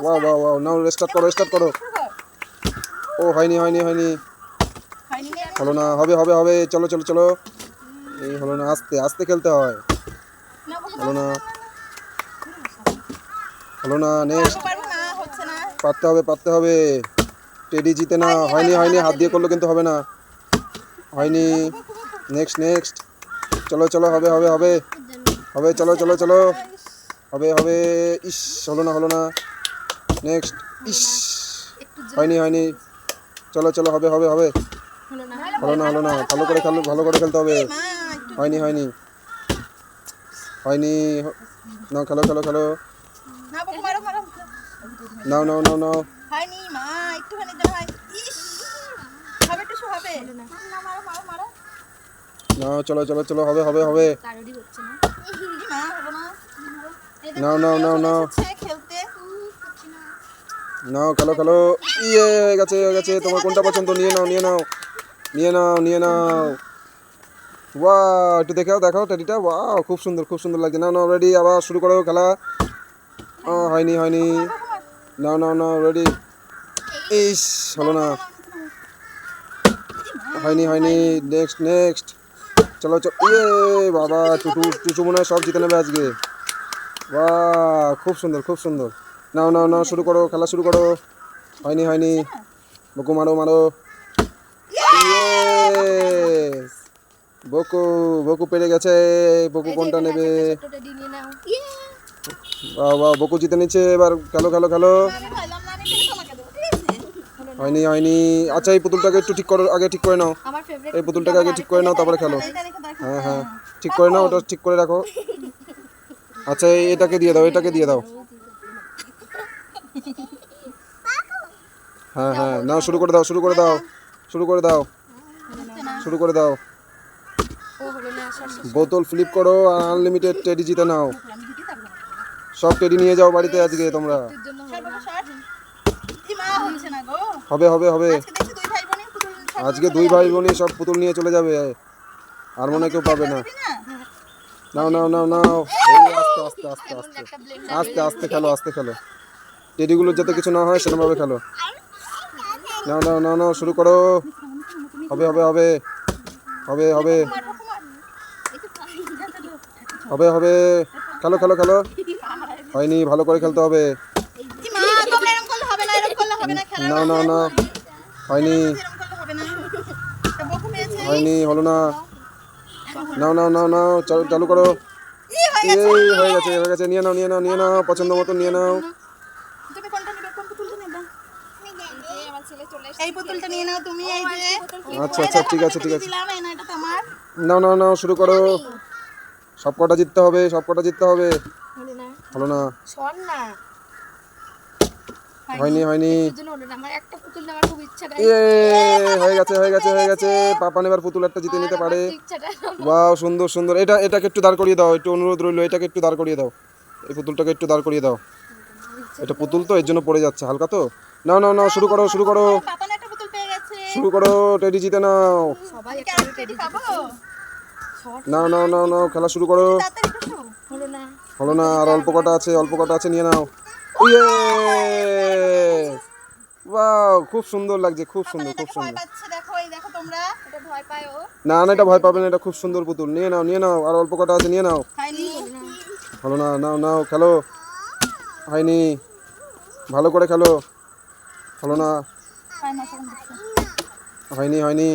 Wow wow wow, নাও restart করো, restart করো। ও হয়নি হয়নি হয়নি, হলো না, হবে হবে হবে, চলো চলো চলো। এই হলো না, আস্তে আস্তে খেলতে হয়। হলো না, হলো না, নেক্সট। পারতে হবে পারতে হবে। টেডি জিতে না, হয়নি হয়নি, হাত দিয়ে করলে কিন্তু হবে না, হয়নি। নেক্সট নেক্সট, চলো চলো, হবে হবে হবে হবে, চলো চলো চলো, হবে হবে। ইস, হলো না হলো না, নেক্সট। ইস, হয়নি হয়নি, চলো চলো, হবে হবে হবে, হলো না হলো না, ভালো করে খেলো, ভালো করে খেলতে হবে। হয়নি হয়নি হয়নি, নাও খেলো খেলো খেলো, নাও নাও নাও নাও, নাও চলো চলো চলো, হবে হবে হবে, নাও নাও নাও নাও, নাও খেলো খেলো। ইয়ে, হয়ে গেছে হয়ে গেছে, তোমার কোনটা পছন্দ, নিয়ে নাও নিয়ে নাও নিয়ে নাও নিয়ে নাও। ওয়াও, একটু দেখাও দেখাও টেডিটা, ওয়াও খুব সুন্দর খুব সুন্দর লাগছে। নাও নাও, রেডি, আবার শুরু করো খেলা। হয়নি হয়নি, নাও নাও নাও, রেডি। ইস, হলো না, হয়নি হয়নি, নেক্সট নেক্সট, চলো চলো। ইয়ে বাবা, টুটু টুচু মনে হয় সব জিতে নেবে আজকে। বাহ, খুব সুন্দর খুব সুন্দর। নাও নাও নাও, শুরু করো, খেলা শুরু করো। হয়নি হয়নি, বকু মারো মারো। ইয়েস, বকু বকু পেরে গেছে। বকু কোনটা নেবে? বাহ বাহ, বকু জিতে নিচ্ছে। এবার খেলো খেলো খেলো। হয়নি হয়নি, আচ্ছা এই পুতুলটাকে একটু ঠিক করো, আগে ঠিক করে নাও। এই পুতুলটাকে আগে ঠিক করে নাও, তারপরে খেলো। হ্যাঁ হ্যাঁ, ঠিক করে নাও, ওটা ঠিক করে রাখো। আচ্ছা এটাকে দিয়ে দাও, এটাকে দিয়ে দাও। হ্যাঁ হ্যাঁ, নাও শুরু করে দাও, শুরু করে দাও, শুরু করে দাও, শুরু করে দাও। বোতল ফ্লিপ করো আর আনলিমিটেড টেডি জিতে নাও। সব টেডি নিয়ে যাও বাড়িতে আজকে তোমরা। হবে হবে হবে, আজকে দুই ভাই বোনই সব পুতুল নিয়ে চলে যাবে, আর মনে কেউ পাবে না। নাও নাও নাও নাও, এই আস্তে আস্তে আস্তে আস্তে আস্তে আস্তে খেলো, আস্তে খেলো, টেডিগুলোর যাতে কিছু না হয় সেরকমভাবে খেলো। নাও নাও নাও নাও, শুরু করো। হবে হবে হবে হবে হবে হবে হবে, খেলো খেলো খেলো। হয়নি, ভালো করে খেলতে হবে। নাও নাও নাও, হয়নি হয়নি, হলো না। নাও নাও নাও নাও, চালু করো। এই হয়ে গেছে হয়ে গেছে, নিয়ে নাও নিয়ে নাও নিয়ে নাও, পছন্দ মতো নিয়ে নাও। আচ্ছা আচ্ছা, ঠিক আছে ঠিক আছে, নাও নাও নাও, শুরু করো। সব কটা জিততে হবে, সব কটা জিততে হবে। হলো না, হয়নি হয়নি, হয়ে গেছে হয়ে গেছে হয়ে গেছে। পাপান এবার পুতুল একটা জিতে নিতে পারে। বাহ, সুন্দর সুন্দর। এটাকে একটু দাঁড় করিয়ে দাও, একটু অনুরোধ রইলো, এটাকে একটু দাঁড় করিয়ে দাও, এই পুতুলটাকে একটু দাঁড় করিয়ে দাও। এটা পুতুল তো, এর জন্য পড়ে যাচ্ছে হালকা তো। নাও নাও নাও, শুরু করো শুরু করো শুরু করো, টেডি জিতে নাও। নাও নাও নাও নাও, খেলা শুরু করো। হলো না, আর অল্প কটা আছে, অল্প কটা আছে, নিয়ে নাও। ইয়ে, বাহ, খুব সুন্দর লাগছে, খুব সুন্দর খুব সুন্দর। না না, এটা ভয় পাবে না, এটা খুব সুন্দর পুতুল। নিয়ে নাও নিয়ে নাও, আর অল্প কটা আছে, নিয়ে নাও। হলো না, নাও নাও, খেলো। হয়নি, ভালো করে খেলো। হলো না, হয়নি হয়নি,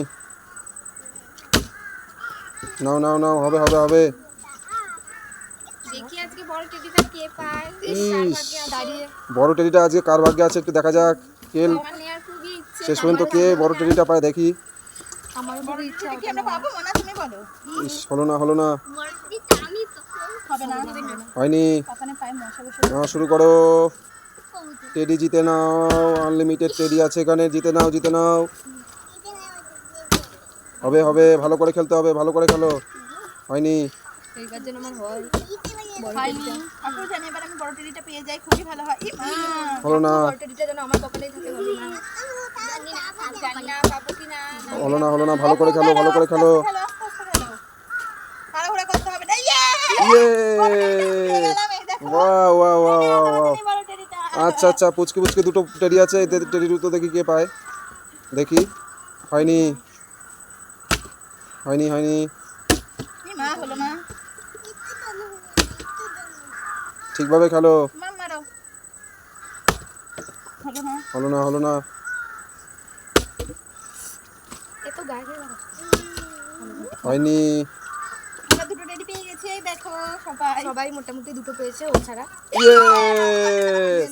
নাও নাও নাও, হবে হবে হবে। বড় টেডিটা আজকে কার ভাগ্যে আছে একটু দেখা যাক। কে শেষ পর্যন্ত কে বড় টেডিটা পায় দেখি। ইস, হলো না হলো না, হয়নি। নাও শুরু করো, টেডি জিতে নাও, আনলিমিটেড টেডি আছে এখানে, জিতে নাও জিতে নাও। হবে হবে, ভালো করে খেলতে হবে, ভালো করে খেলো। হয়নি, হলো না, হলো না হলো না, ভালো করে খেলো, ভালো করে খেলো। ইয়ে, wow wow wow wow wow, আচ্ছা আচ্ছা, পুচকি পুচকি দুটো টেডি আছে, এদের টেডি দুটো দেখি কে পায়। দেখি, হয়নি হয়নি হয়নি, এই মা হলো না। ঠিকভাবে খেলো। মার মারো। হলো না। হলো না হলো না, এ তো গায়ে হয়নি। আমরা দুটো রেডি পেয়ে গেছি, এই দেখো সবাই। সবাই মোটামুটি দুটো পেয়েছে ও ছাড়া। ইয়েস,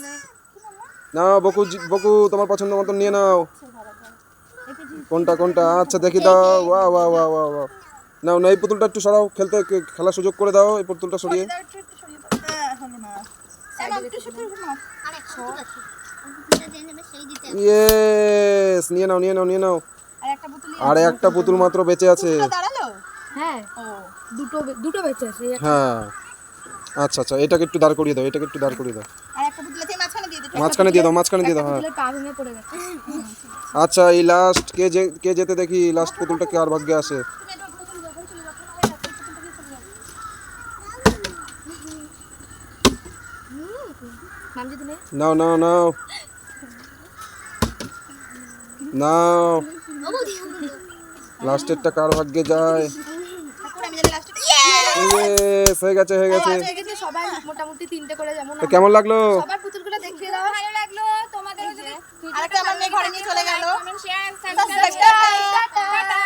নাও বকু বকু, তোমার পছন্দ মতন নিয়ে নাও। কোনটা কোনটা? আচ্ছা দেখি দাও। ওয়া ওয়া ওয়া ওয়া ওয়া, নাও না, এই পুতুলটা একটু সরাও, খেলার সুযোগ করে দাও এই পুতুলটা সরিয়ে। দাও, একটু একটু সরিয়ে দাও। হলো না। একটু শুকিয়ে নাও। ইয়েস, নিয়ে নাও নিয়ে নাও নিয়ে নাও। আর একটা পুতুল আর একটা পুতুল মাত্র বেঁচে আছে। দাঁড়ালো। হ্যাঁ, ও দুটো বেঁচে আছে। হ্যাঁ, আচ্ছা আচ্ছা, এটাকে একটু দাঁড় করিয়ে দাও, এটাকে একটু দাঁড় করিয়ে দাও। আর একটা পুতুল আছে, মাঝখানে দিয়ে দিতে। মাঝখানে দিয়ে দাও, মাঝখানে দিয়ে দাও। হ্যাঁ, পুতুলের পা ভেঙে পড়ে গেছে। আচ্ছা, এই লাস্ট কে যেতে দেখি, লাস্ট পুতুলটা কে আর ভাগ্যে আসে। তুমি একটা পুতুল যখন চলে যাবে, পুতুলটাকে চলে যাবে। নাম যদি নে। নাও নাও নাও নাও, লাস্টেরটা কার ভাগ্যে যায়। ঠাকুর, আমি জানি লাস্টে। ইয়েস, হয়ে গেছে হয়ে গেছে। হয়ে গেছে সবাই মোটামুটি 3টে করে, যেমন তো কেমন লাগলো? সবার পুতুলগুলো দেখিয়ে দাও। ভালো লাগলো তোমাদেরও। যদি আরেকটা আমার মেয়ে ঘরে নিয়ে চলে গেল। Comment share subscribe. টাটা।